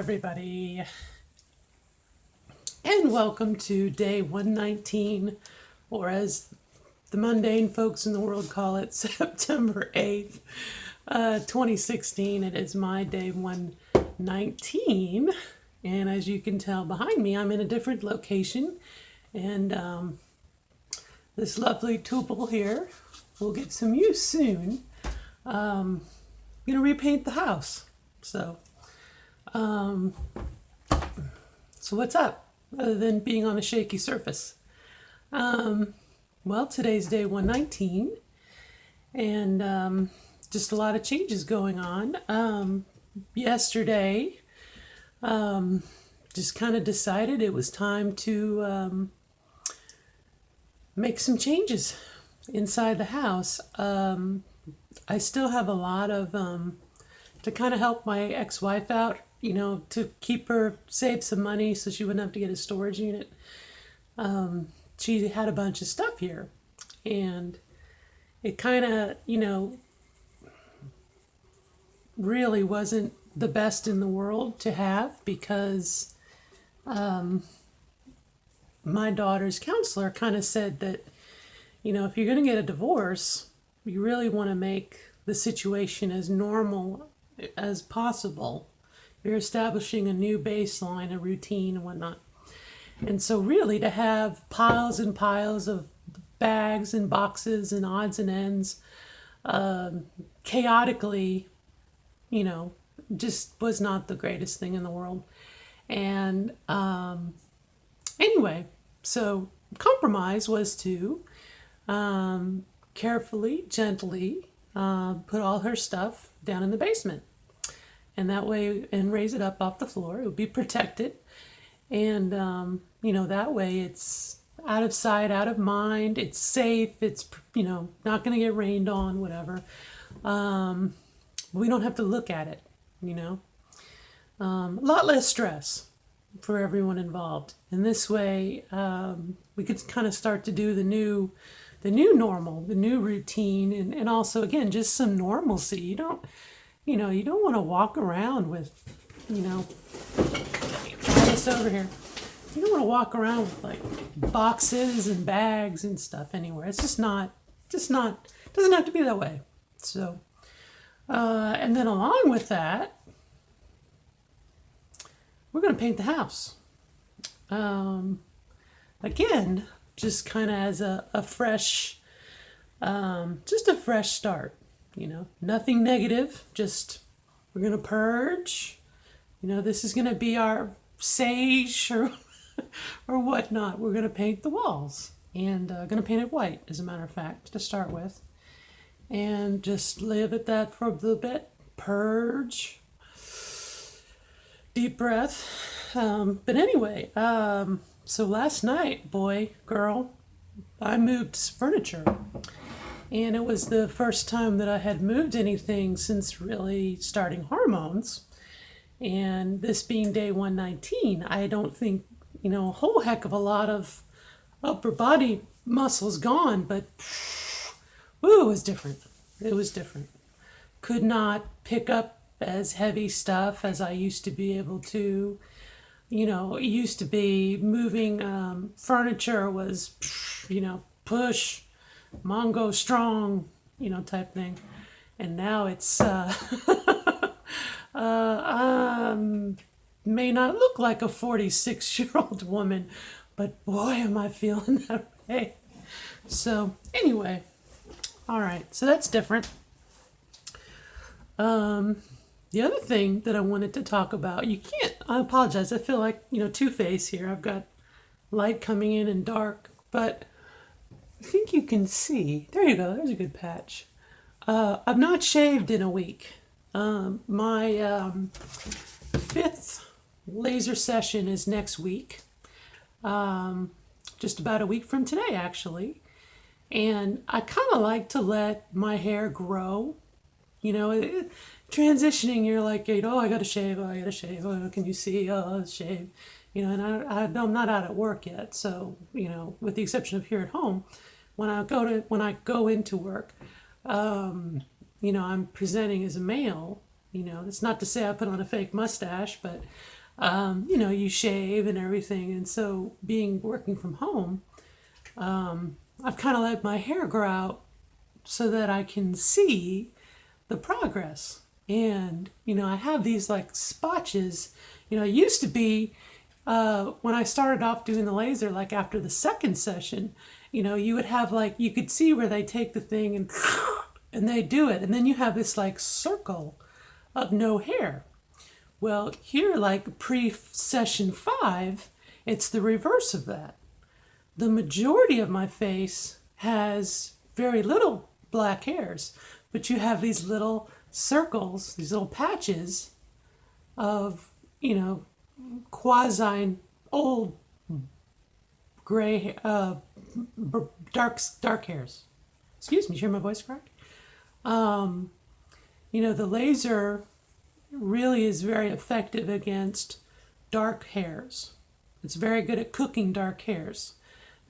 everybody, and welcome to day 119, or as the mundane folks in the world call it, September 8th, 2016. It is my day 119, and as you can tell behind me, I'm in a different location, and this lovely tuple here will get some use soon. Gonna repaint the house. So what's up, other than being on a shaky surface? Well, today's day 119, and just a lot of changes going on. Yesterday, just kind of decided it was time to make some changes inside the house. I still have a lot of to kind of help my ex-wife out, to keep her save some money so she wouldn't have to get a storage unit. She had a bunch of stuff here, and it kind of, really wasn't the best in the world to have because my daughter's counselor kind of said that, if you're going to get a divorce, you really want to make the situation as normal as possible. You're establishing a new baseline, a routine, and whatnot. And so, really, to have piles and piles of bags and boxes and odds and ends, chaotically, just was not the greatest thing in the world. And anyway, so compromise was to carefully, gently put all her stuff down in the basement. And that way, and raise it up off the floor. It would be protected. And, that way it's out of sight, out of mind. It's safe. It's, not going to get rained on, whatever. We don't have to look at it, A lot less stress for everyone involved. And this way, we could kind of start to do the new normal, the new routine, and also, again, just some normalcy. You don't want to walk around with, try this over here. You don't want to walk around with like boxes and bags and stuff anywhere. It's just not, doesn't have to be that way. So, and then along with that, we're going to paint the house. Again, just kind of as a fresh, just a fresh start. Nothing negative, just we're going to purge. This is going to be our sage or whatnot. We're going to paint the walls, and going to paint it white, as a matter of fact, to start with. And just live at that for a little bit. Purge. Deep breath. But anyway, so last night, boy, girl, I moved furniture. And it was the first time that I had moved anything since really starting hormones. And this being day 119, I don't think, a whole heck of a lot of upper body muscles gone, but woo, it was different. It was different. Could not pick up as heavy stuff as I used to be able to. It used to be moving furniture was, push, Mongo strong, type thing. And now it's, may not look like a 46-year-old woman, but boy, am I feeling that way. So anyway, all right, so that's different. The other thing that I wanted to talk about, I apologize, I feel like, Two-Face here. I've got light coming in and dark, but I think you can see. There you go. There's a good patch. I've not shaved in a week. My fifth laser session is next week. Just about a week from today, actually. And I kind of like to let my hair grow. Transitioning, you're like, I gotta shave. Oh, I gotta shave. Oh, can you see? Oh, shave. And I'm not out at work yet. So, with the exception of here at home, when I go into work, I'm presenting as a male, You know, it's not to say I put on a fake mustache, but you know, you shave and everything. And so being working from home, I've kind of let my hair grow out so that I can see the progress. And, you know, I have these like spotches. You know, it used to be when I started off doing the laser, like after the second session, you know, you would have like, you could see where they take the thing and they do it. And then you have this like circle of no hair. Well, here, like pre session 5, it's the reverse of that. The majority of my face has very little black hairs, but you have these little circles, these little patches of, you know, quasi old gray, dark hairs. Excuse me, you hear my voice crack? You know, the laser really is very effective against dark hairs. It's very good at cooking dark hairs.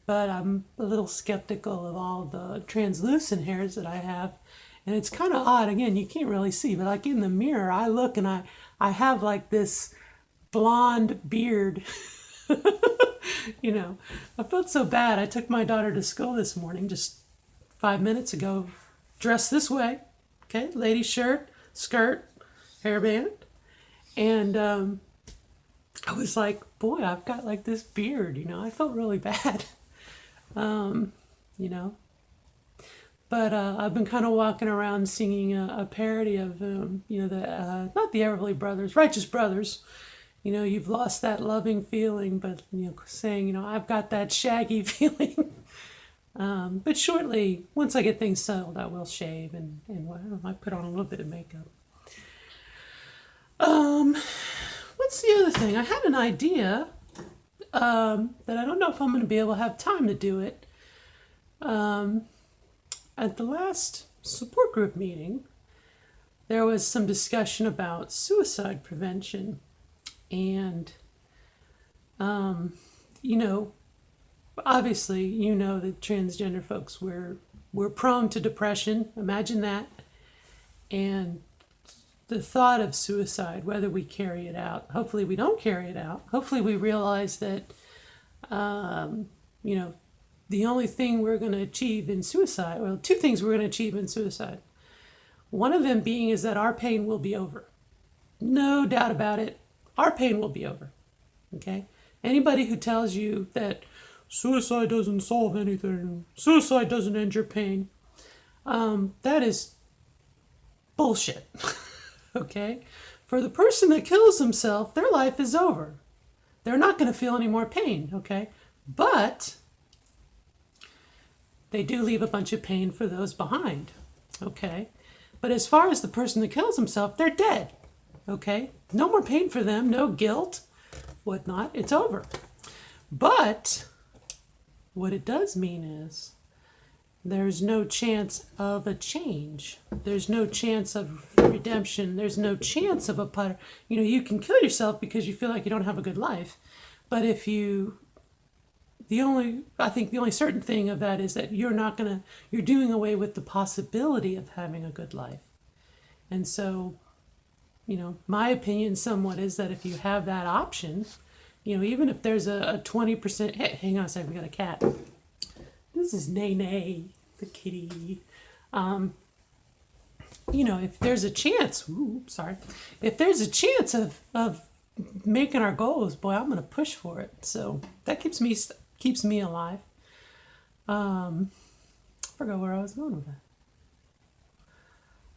But I'm a little skeptical of all the translucent hairs that I have. And it's kind of odd. Again, you can't really see, but like in the mirror, I look and I have like this blonde beard. You know, I felt so bad. I took my daughter to school this morning, just 5 minutes ago, dressed this way. Okay, lady shirt, skirt, hairband. And I was like, boy, I've got like this beard, you know. I felt really bad, you know. But I've been kind of walking around singing a parody of, you know, not the Everly Brothers, Righteous Brothers. You know, you've lost that loving feeling, but, you know, saying, you know, I've got that shaggy feeling. But shortly, once I get things settled, I will shave and well, I might put on a little bit of makeup. What's the other thing? I had an idea that I don't know if I'm going to be able to have time to do it. At the last support group meeting, there was some discussion about suicide prevention. And, you know, obviously, you know that transgender folks, we're prone to depression. Imagine that. And the thought of suicide, whether we carry it out, hopefully we don't carry it out. Hopefully we realize that, you know, the only thing we're going to achieve in suicide, well, two things we're going to achieve in suicide. One of them being is that our pain will be over. No doubt about it. Our pain will be over. Okay? Anybody who tells you that suicide doesn't solve anything, suicide doesn't end your pain, that is bullshit. Okay? For the person that kills himself, their life is over. They're not going to feel any more pain. Okay? But they do leave a bunch of pain for those behind. Okay? But as far as the person that kills himself, they're dead. Okay? No more pain for them, no guilt, whatnot. It's over. But what it does mean is there's no chance of a change. There's no chance of redemption. There's no chance of you know, you can kill yourself because you feel like you don't have a good life. But if you, I think the only certain thing of that is that you're doing away with the possibility of having a good life. And so, you know, my opinion somewhat is that if you have that option, you know, even if there's a 20%, hey, hang on a second, we got a cat. This is Nene, the kitty. You know, if there's a chance, if there's a chance of making our goals, boy, I'm going to push for it. So that keeps me alive. I forgot where I was going with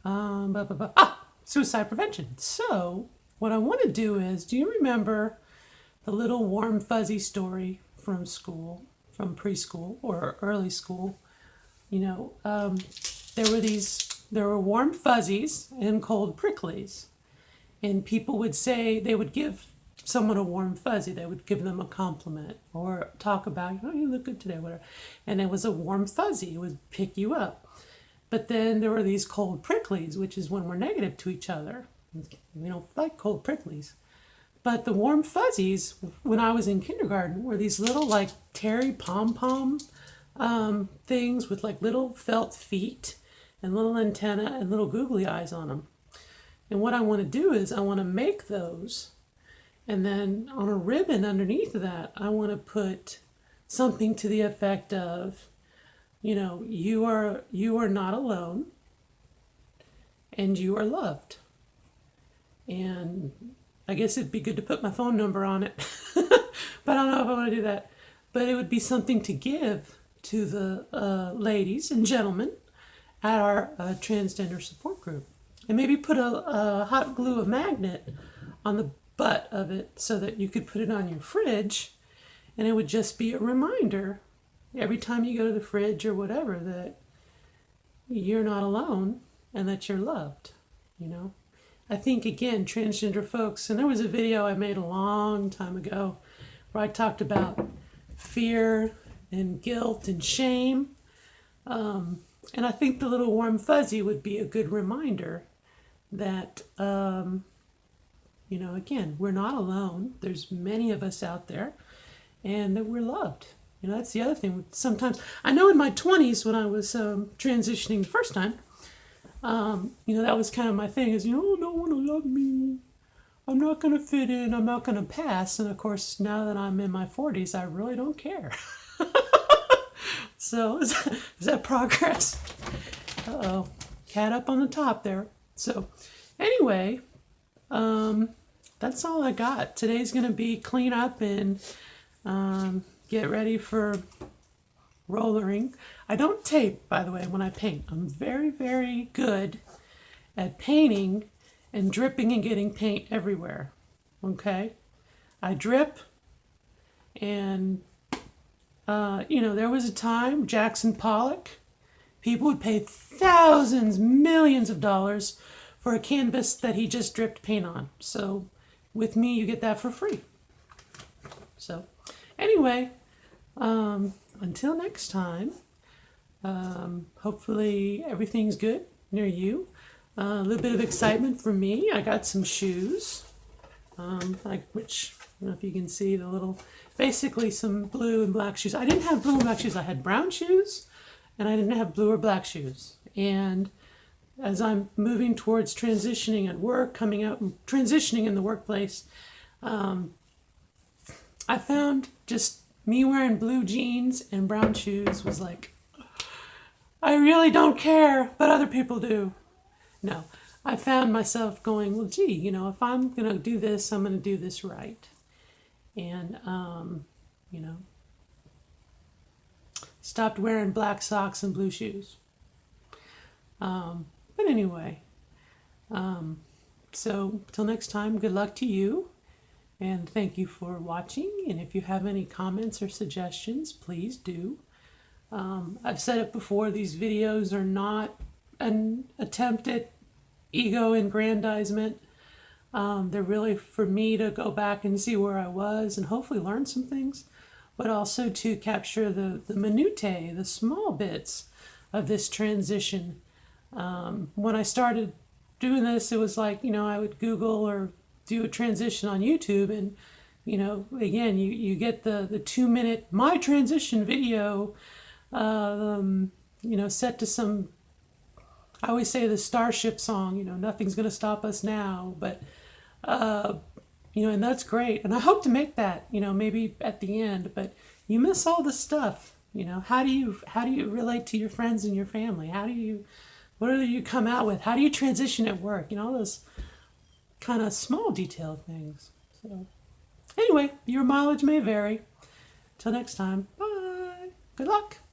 that. Suicide prevention. So what I want to do is, do you remember the little warm fuzzy story from school, from preschool or early school? You know, there were warm fuzzies and cold pricklies. And people would say, they would give someone a warm fuzzy, they would give them a compliment or talk about, oh, you look good today, whatever. And it was a warm fuzzy, it would pick you up. But then there were these cold pricklies, which is when we're negative to each other. We don't like cold pricklies. But the warm fuzzies, when I was in kindergarten, were these little like terry pom-pom things with like little felt feet and little antenna and little googly eyes on them. And what I want to do is I want to make those, and then on a ribbon underneath that, I want to put something to the effect of, you are not alone, and you are loved. And I guess it'd be good to put my phone number on it, but I don't know if I want to do that. But it would be something to give to the ladies and gentlemen at our transgender support group. And maybe put a hot glue, a magnet on the butt of it so that you could put it on your fridge, and it would just be a reminder every time you go to the fridge or whatever that you're not alone and that you're loved, I think, again, transgender folks, and there was a video I made a long time ago where I talked about fear and guilt and shame. And I think the little warm fuzzy would be a good reminder that, again, we're not alone. There's many of us out there, and that we're loved. That's the other thing. Sometimes, I know in my 20s when I was transitioning the first time, that was kind of my thing is, no one will love me. I'm not going to fit in. I'm not going to pass. And of course, now that I'm in my 40s, I really don't care. So is that progress? Uh-oh. Cat up on the top there. So anyway, that's all I got. Today's going to be clean up and get ready for rollering. I don't tape, by the way, when I paint. I'm very, very good at painting and dripping and getting paint everywhere. Okay? I drip, and there was a time, Jackson Pollock, people would pay thousands, millions of dollars for a canvas that he just dripped paint on. So with me, you get that for free. So anyway, until next time, hopefully everything's good near you. A little bit of excitement for me. I got some shoes, which, I don't know if you can see the little, basically some blue and black shoes. I didn't have blue and black shoes. I had brown shoes, and I didn't have blue or black shoes. And as I'm moving towards transitioning at work, coming out and transitioning in the workplace, I found just me wearing blue jeans and brown shoes was like, I really don't care, but other people do. No, I found myself going, well, gee, if I'm going to do this, I'm going to do this right. And, stopped wearing black socks and blue shoes. But anyway, so till next time, good luck to you. And thank you for watching. And if you have any comments or suggestions, please do. I've said it before, these videos are not an attempt at ego aggrandizement. They're really for me to go back and see where I was and hopefully learn some things, but also to capture the minutiae, the small bits of this transition. When I started doing this, it was like, I would Google or do a transition on YouTube, and again, you get the 2-minute my transition video, set to some, I always say the Starship song, nothing's gonna stop us now, but and that's great, and I hope to make that, maybe at the end, but you miss all the stuff. How do you relate to your friends and your family? What do you come out with? How do you transition at work? All those kind of small detail things. So anyway, your mileage may vary. Till next time, bye. Good luck.